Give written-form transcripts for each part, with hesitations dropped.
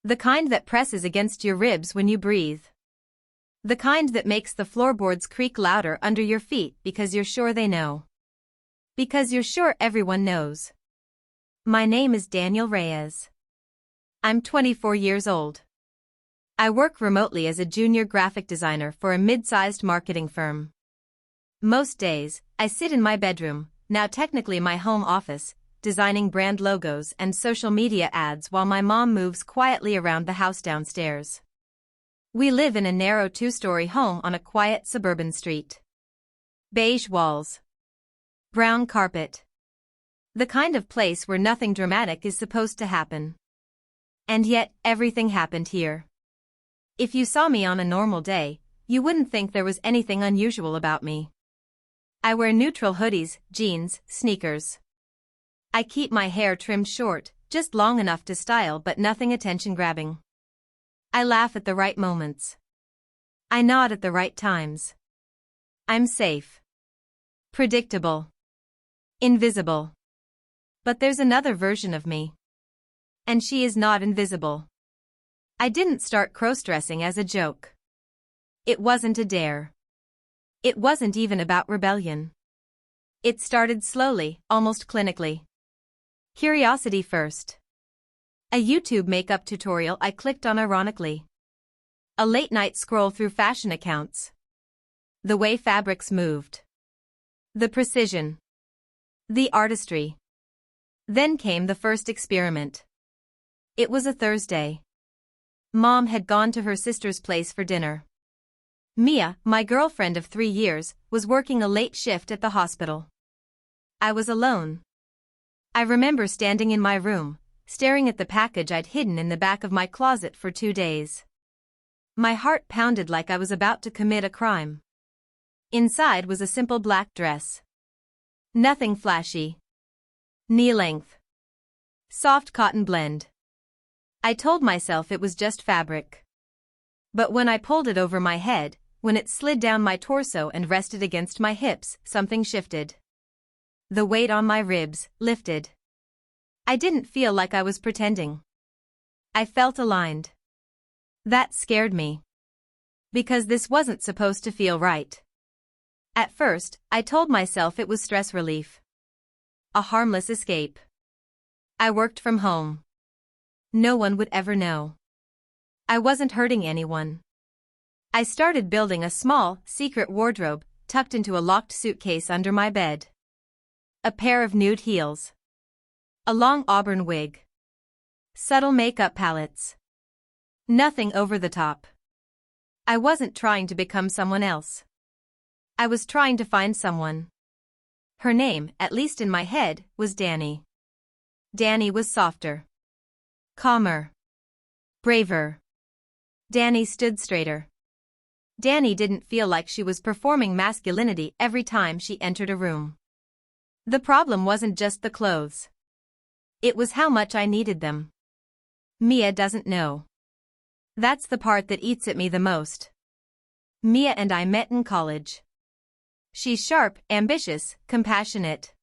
The kind that presses against your ribs when you breathe. The kind that makes the floorboards creak louder under your feet because you're sure they know. Because you're sure everyone knows. My name is Daniel Reyes. I'm 24 years old. I work remotely as a junior graphic designer for a mid-sized marketing firm. Most days, I sit in my bedroom, now technically my home office, designing brand logos and social media ads while my mom moves quietly around the house downstairs. We live in a narrow two-story home on a quiet suburban street. Beige walls. Brown carpet. The kind of place where nothing dramatic is supposed to happen. And yet, everything happened here. If you saw me on a normal day, you wouldn't think there was anything unusual about me. I wear neutral hoodies, jeans, sneakers. I keep my hair trimmed short, just long enough to style but nothing attention-grabbing. I laugh at the right moments. I nod at the right times. I'm safe. Predictable. Invisible. But there's another version of me. And she is not invisible. I didn't start crossdressing as a joke. It wasn't a dare. It wasn't even about rebellion. It started slowly, almost clinically. Curiosity first. A YouTube makeup tutorial I clicked on ironically. A late-night scroll through fashion accounts. The way fabrics moved. The precision. The artistry. Then came the first experiment. It was a Thursday. Mom had gone to her sister's place for dinner. Mia, my girlfriend of 3 years, was working a late shift at the hospital. I was alone. I remember standing in my room, staring at the package I'd hidden in the back of my closet for 2 days. My heart pounded like I was about to commit a crime. Inside was a simple black dress. Nothing flashy. Knee-length. Soft cotton blend. I told myself it was just fabric. But when I pulled it over my head, when it slid down my torso and rested against my hips, something shifted. The weight on my ribs lifted. I didn't feel like I was pretending. I felt aligned. That scared me. Because this wasn't supposed to feel right. At first, I told myself it was stress relief. A harmless escape. I worked from home. No one would ever know. I wasn't hurting anyone. I started building a small, secret wardrobe, tucked into a locked suitcase under my bed. A pair of nude heels. A long auburn wig. Subtle makeup palettes. Nothing over the top. I wasn't trying to become someone else. I was trying to find someone. Her name, at least in my head, was Dani. Dani was softer. Calmer. Braver. Dani stood straighter. Dani didn't feel like she was performing masculinity every time she entered a room. The problem wasn't just the clothes. It was how much I needed them. Mia doesn't know. That's the part that eats at me the most. Mia and I met in college. She's sharp, ambitious, compassionate.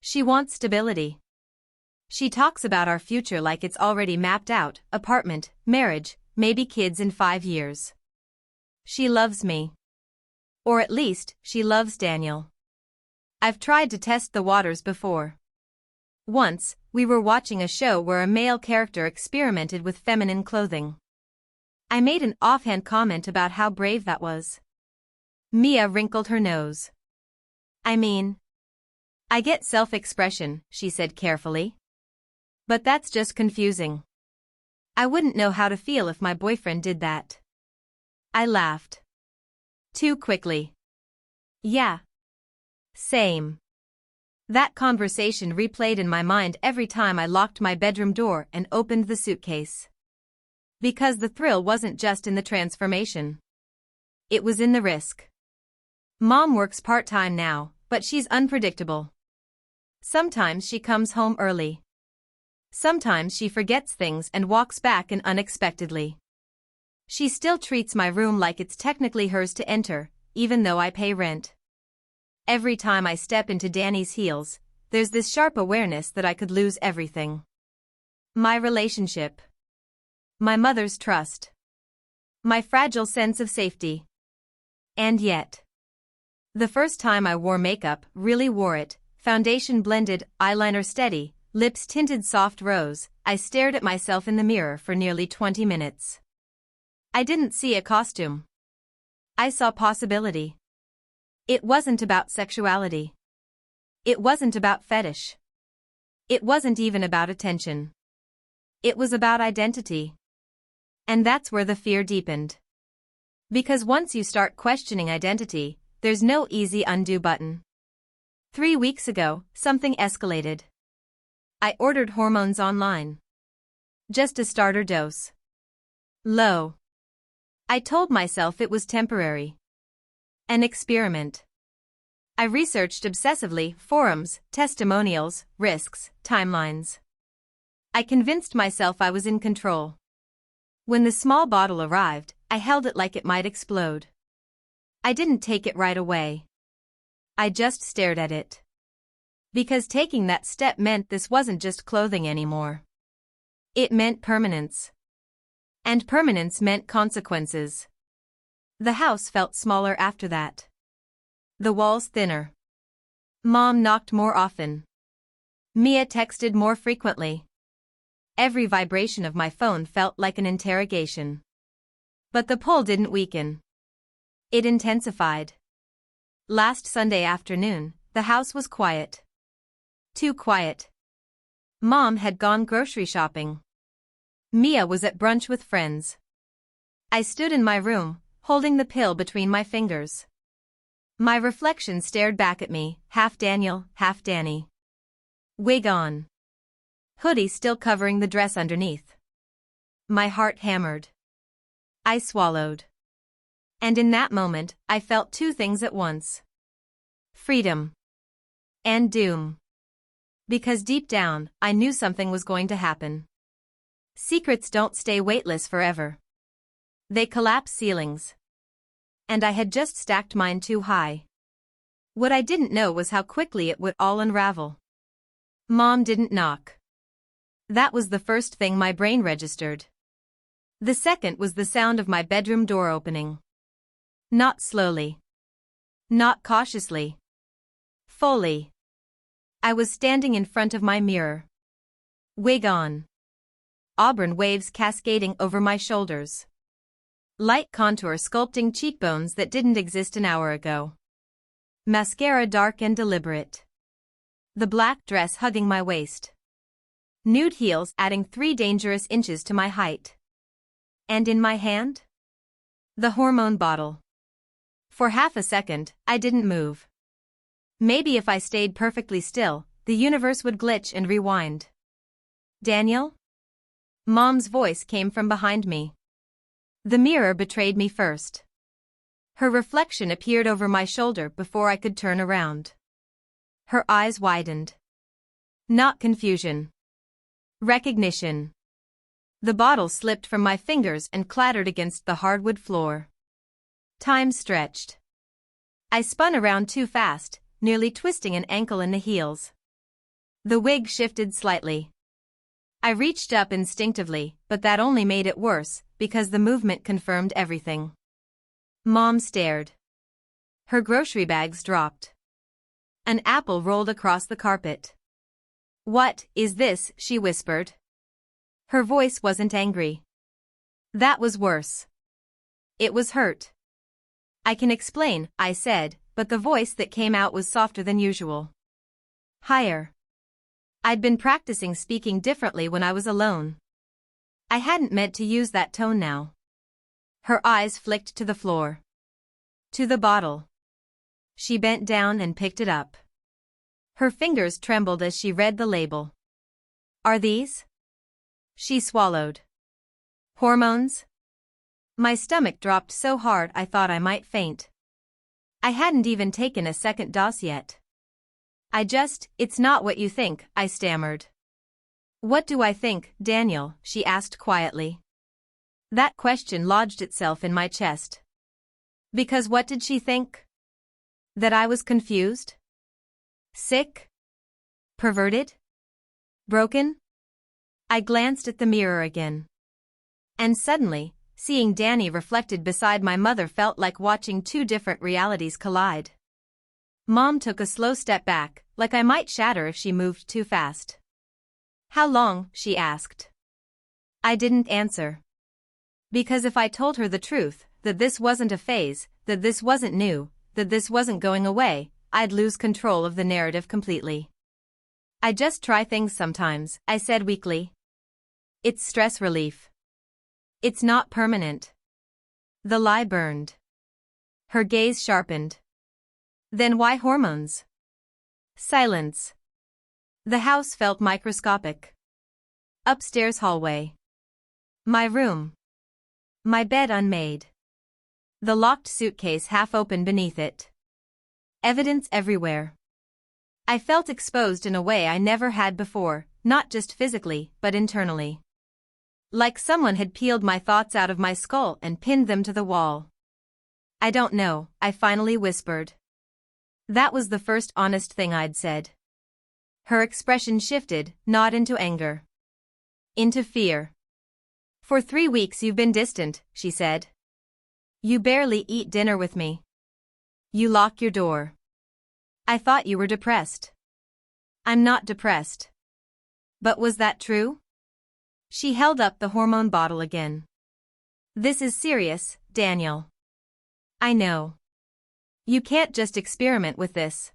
She wants stability. She talks about our future like it's already mapped out, apartment, marriage, maybe kids in 5 years. She loves me. Or at least, she loves Daniel. I've tried to test the waters before. Once, we were watching a show where a male character experimented with feminine clothing. I made an offhand comment about how brave that was. Mia wrinkled her nose. I mean, I get self-expression, she said carefully. But that's just confusing. I wouldn't know how to feel if my boyfriend did that. I laughed. Too quickly. Yeah. Same. That conversation replayed in my mind every time I locked my bedroom door and opened the suitcase. Because the thrill wasn't just in the transformation. It was in the risk. Mom works part-time now, but she's unpredictable. Sometimes she comes home early. Sometimes she forgets things and walks back in unexpectedly. She still treats my room like it's technically hers to enter, even though I pay rent. Every time I step into Dani's heels, there's this sharp awareness that I could lose everything. My relationship. My mother's trust. My fragile sense of safety. And yet. The first time I wore makeup, really wore it, foundation blended, eyeliner steady, lips tinted soft rose, I stared at myself in the mirror for nearly 20 minutes. I didn't see a costume. I saw possibility. It wasn't about sexuality. It wasn't about fetish. It wasn't even about attention. It was about identity. And that's where the fear deepened. Because once you start questioning identity, there's no easy undo button. 3 weeks ago, something escalated. I ordered hormones online. Just a starter dose. Low. I told myself it was temporary. An experiment. I researched obsessively, forums, testimonials, risks, timelines. I convinced myself I was in control. When the small bottle arrived, I held it like it might explode. I didn't take it right away. I just stared at it. Because taking that step meant this wasn't just clothing anymore. It meant permanence. And permanence meant consequences. The house felt smaller after that. The walls thinner. Mom knocked more often. Mia texted more frequently. Every vibration of my phone felt like an interrogation. But the pull didn't weaken. It intensified. Last Sunday afternoon, the house was quiet. Too quiet. Mom had gone grocery shopping. Mia was at brunch with friends. I stood in my room, holding the pill between my fingers. My reflection stared back at me, half Daniel, half Danny. Wig on. Hoodie still covering the dress underneath. My heart hammered. I swallowed. And in that moment, I felt two things at once. Freedom. And doom. Because deep down, I knew something was going to happen. Secrets don't stay weightless forever. They collapse ceilings. And I had just stacked mine too high. What I didn't know was how quickly it would all unravel. Mom didn't knock. That was the first thing my brain registered. The second was the sound of my bedroom door opening. Not slowly. Not cautiously. Fully. I was standing in front of my mirror. Wig on. Auburn waves cascading over my shoulders. Light contour sculpting cheekbones that didn't exist an hour ago. Mascara dark and deliberate. The black dress hugging my waist. Nude heels adding 3 dangerous inches to my height. And in my hand? The hormone bottle. For half a second, I didn't move. Maybe if I stayed perfectly still, the universe would glitch and rewind. Daniel? Mom's voice came from behind me. The mirror betrayed me first. Her reflection appeared over my shoulder before I could turn around. Her eyes widened. Not confusion. Recognition. The bottle slipped from my fingers and clattered against the hardwood floor. Time stretched. I spun around too fast, nearly twisting an ankle in the heels. The wig shifted slightly. I reached up instinctively, but that only made it worse, because the movement confirmed everything. Mom stared. Her grocery bags dropped. An apple rolled across the carpet. "What is this?" she whispered. Her voice wasn't angry. That was worse. It was hurt. "I can explain," I said, but the voice that came out was softer than usual. Higher. I'd been practicing speaking differently when I was alone. I hadn't meant to use that tone now. Her eyes flicked to the floor. To the bottle. She bent down and picked it up. Her fingers trembled as she read the label. "Are these?" She swallowed. "Hormones?" My stomach dropped so hard I thought I might faint. I hadn't even taken a second dose yet. "It's not what you think," I stammered. "What do I think, Daniel?" she asked quietly. That question lodged itself in my chest. Because what did she think? That I was confused? Sick? Perverted? Broken? I glanced at the mirror again. And suddenly, seeing Danny reflected beside my mother felt like watching two different realities collide. Mom took a slow step back, like I might shatter if she moved too fast. "How long?" she asked. I didn't answer. Because if I told her the truth, that this wasn't a phase, that this wasn't new, that this wasn't going away, I'd lose control of the narrative completely. "I just try things sometimes," I said weakly. "It's stress relief. It's not permanent." The lie burned. Her gaze sharpened. "Then why hormones?" Silence. The house felt microscopic. Upstairs hallway. My room. My bed unmade. The locked suitcase half open beneath it. Evidence everywhere. I felt exposed in a way I never had before, not just physically, but internally. Like someone had peeled my thoughts out of my skull and pinned them to the wall. "I don't know," I finally whispered. That was the first honest thing I'd said. Her expression shifted, not into anger. Into fear. "For 3 weeks you've been distant," she said. "You barely eat dinner with me. You lock your door. I thought you were depressed." "I'm not depressed." But was that true? She held up the hormone bottle again. "This is serious, Daniel. I know. You can't just experiment with this."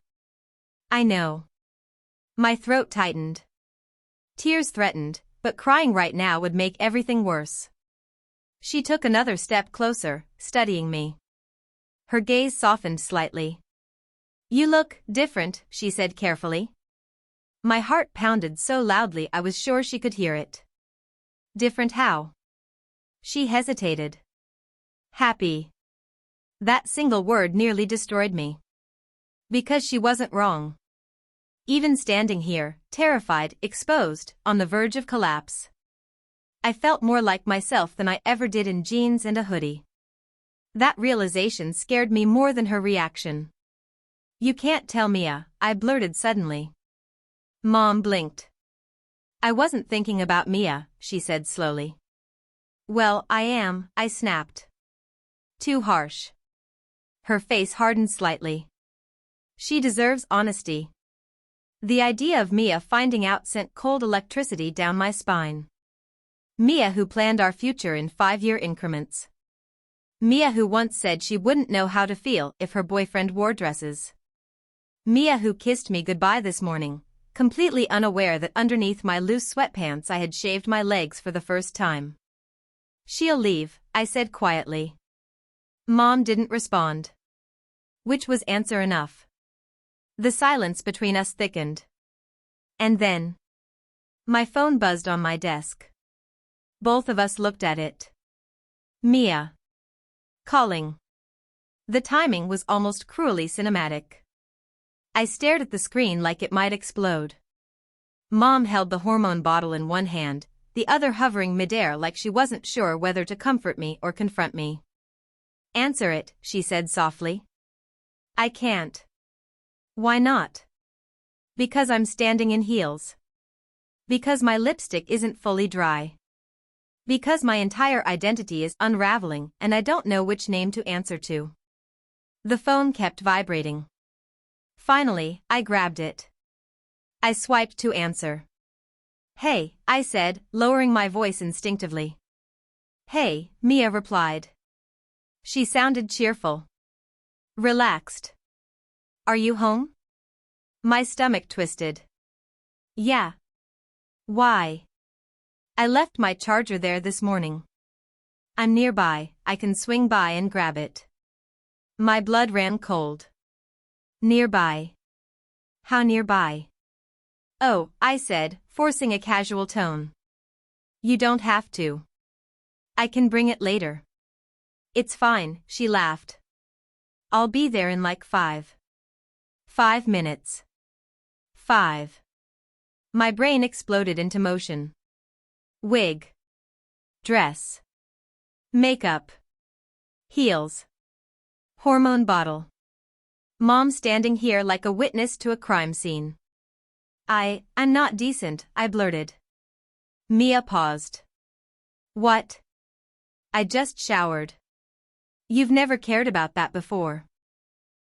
"I know." My throat tightened. Tears threatened, but crying right now would make everything worse. She took another step closer, studying me. Her gaze softened slightly. "You look different," she said carefully. My heart pounded so loudly I was sure she could hear it. "Different how?" She hesitated. "Happy." That single word nearly destroyed me. Because she wasn't wrong. Even standing here, terrified, exposed, on the verge of collapse, I felt more like myself than I ever did in jeans and a hoodie. That realization scared me more than her reaction. "You can't tell Mia," I blurted suddenly. Mom blinked. "I wasn't thinking about Mia," she said slowly. "Well, I am," I snapped. Too harsh. Her face hardened slightly. "She deserves honesty." The idea of Mia finding out sent cold electricity down my spine. Mia who planned our future in 5-year increments. Mia who once said she wouldn't know how to feel if her boyfriend wore dresses. Mia who kissed me goodbye this morning, completely unaware that underneath my loose sweatpants I had shaved my legs for the first time. "She'll leave," I said quietly. Mom didn't respond. Which was answer enough. The silence between us thickened. And then, my phone buzzed on my desk. Both of us looked at it. Mia. Calling. The timing was almost cruelly cinematic. I stared at the screen like it might explode. Mom held the hormone bottle in one hand, the other hovering midair like she wasn't sure whether to comfort me or confront me. "Answer it," she said softly. "I can't." "Why not?" "Because I'm standing in heels. Because my lipstick isn't fully dry. Because my entire identity is unraveling and I don't know which name to answer to." The phone kept vibrating. Finally, I grabbed it. I swiped to answer. "Hey," I said, lowering my voice instinctively. "Hey," Mia replied. She sounded cheerful. Relaxed. "Are you home?" My stomach twisted. "Yeah." "Why?" "I left my charger there this morning. I'm nearby, I can swing by and grab it." My blood ran cold. Nearby. How nearby? "Oh," I said, forcing a casual tone. "You don't have to. I can bring it later." "It's fine," she laughed. "I'll be there in like 5 minutes. 5. My brain exploded into motion. Wig. Dress. Makeup. Heels. Hormone bottle. Mom standing here like a witness to a crime scene. I'm not decent," I blurted. Mia paused. "What?" I just showered. You've never cared about that before.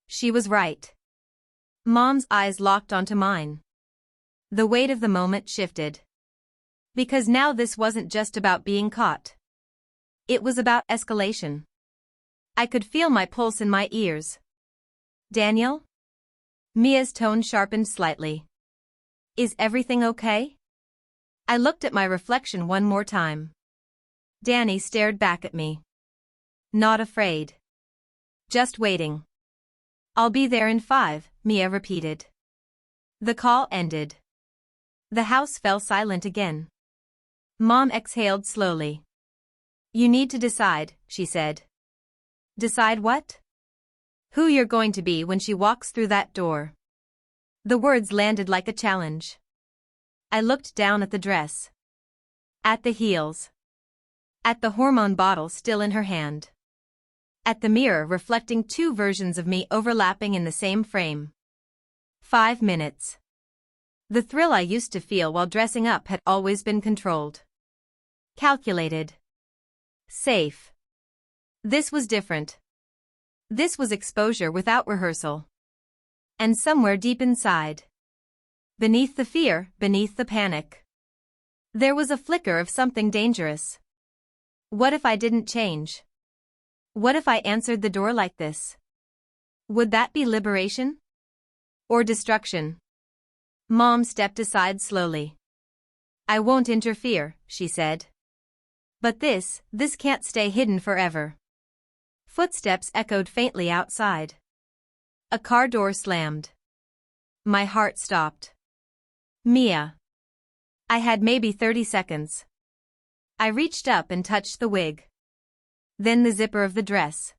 She was right. Mom's eyes locked onto mine. The weight of the moment shifted. Because now this wasn't just about being caught. It was about escalation. I could feel my pulse in my ears. Daniel? Mia's tone sharpened slightly. Is everything okay? I looked at my reflection one more time. Danny stared back at me. Not afraid. Just waiting. I'll be there in 5, Mia repeated. The call ended. The house fell silent again. Mom exhaled slowly. You need to decide, she said. Decide what? Who you're going to be when she walks through that door. The words landed like a challenge. I looked down at the dress. At the heels. At the hormone bottle still in her hand. At the mirror reflecting 2 versions of me overlapping in the same frame. 5 minutes. The thrill I used to feel while dressing up had always been controlled. Calculated. Safe. This was different. This was exposure without rehearsal. And somewhere deep inside, beneath the fear, beneath the panic, there was a flicker of something dangerous. What if I didn't change? What if I answered the door like this? Would that be liberation? Or destruction? Mom stepped aside slowly. I won't interfere, she said. But this can't stay hidden forever. Footsteps echoed faintly outside. A car door slammed. My heart stopped. Mia. I had maybe 30 seconds. I reached up and touched the wig. Then the zipper of the dress.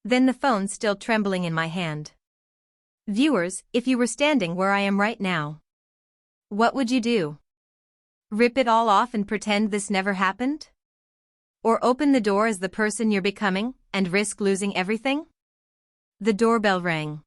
Then the phone still trembling in my hand. Viewers, if you were standing where I am right now, what would you do? Rip it all off and pretend this never happened? Or open the door as the person you're becoming and risk losing everything? The doorbell rang.